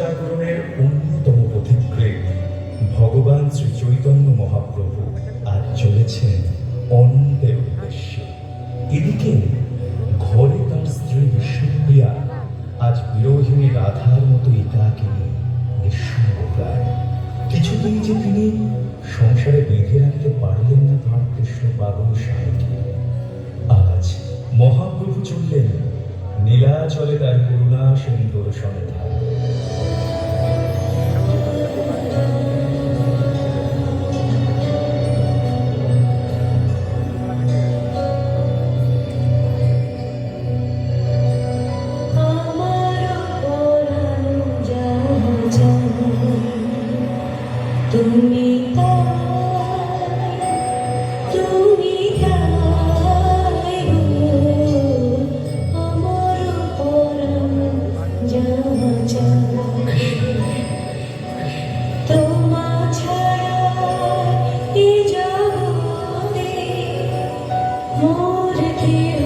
জনজাগরণের অন্যতম পথিকৃৎ ভগবান শ্রী চৈতন্য মহাপ্রভু আজ চলেছেন অন্যের উদ্দেশ্যে। এদিকে ঘরে তার স্ত্রী বিষ্ণুপ্রিয়া আজ বিরোহিণী রাধার মতো একাকিনী নিঃসঙ্গপ্রায়। কিছুতেই যে তিনি সংসারে বেঁধে রাখতে পারলেন না তাঁর কৃষ্ণ পাগল স্বামীকে। আজ মহাপ্রভু চললেন নীলাচলে তার করুণা সুন্দর সন্ধান। তুমি তুমি আমার পরাণ যা তোমা ছাড়া এই জগতে মোর দেহ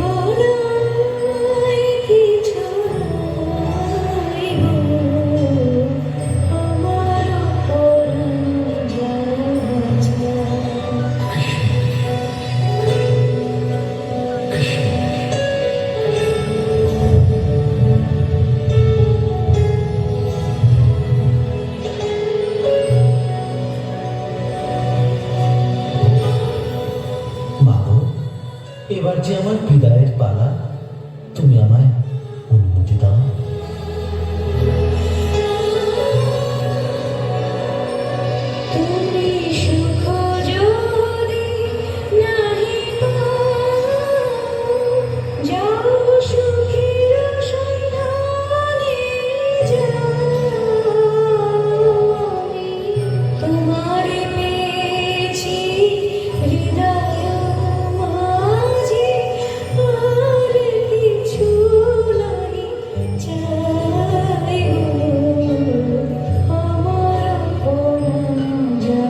নাই কিছু নাই আমার পরাণ যা মাগো, এবার যে আমার বিদায়ের পালা, তুমি আমায় অনুমতি দাও। তুমি সুখ যদি নাহি যাও সুখের সন্ধানে যাও। তোমারে পেয়েছি হৃদয় মাঝে, আর কিছু নাই চাই আমার পরাণ যা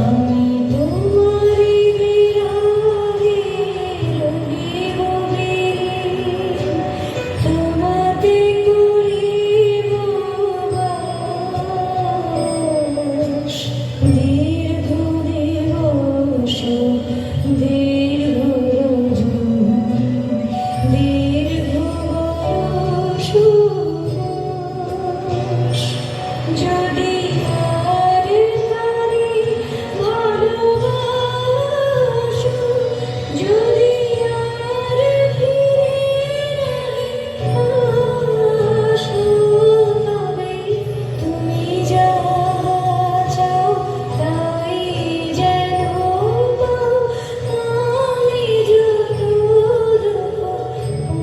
আমি তোমারি বিরহে রহিব তোমাতে করিব বাস। দীর্ঘ দিবস দীর্ঘ রজনী দীর্ঘ বর্ষ যদি আর কারি ভালোবাসো, যদি আর ফিরে আসো, তবে তুমি যা চাও তাই যেন পাও। আমি যত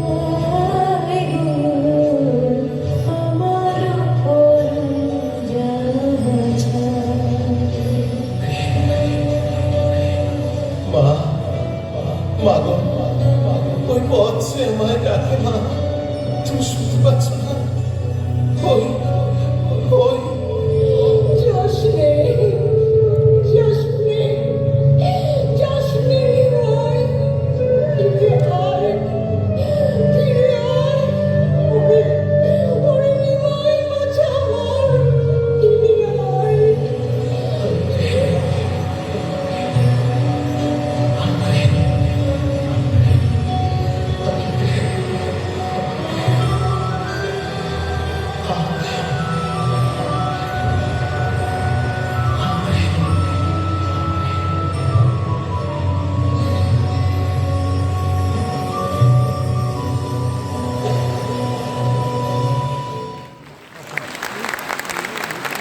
পাই গো আমার পরাণ যা মা, মাগো, ওই পথ সে আমায় ডাকে। মা, তুমি শুনতে পাচ্ছ না? ওই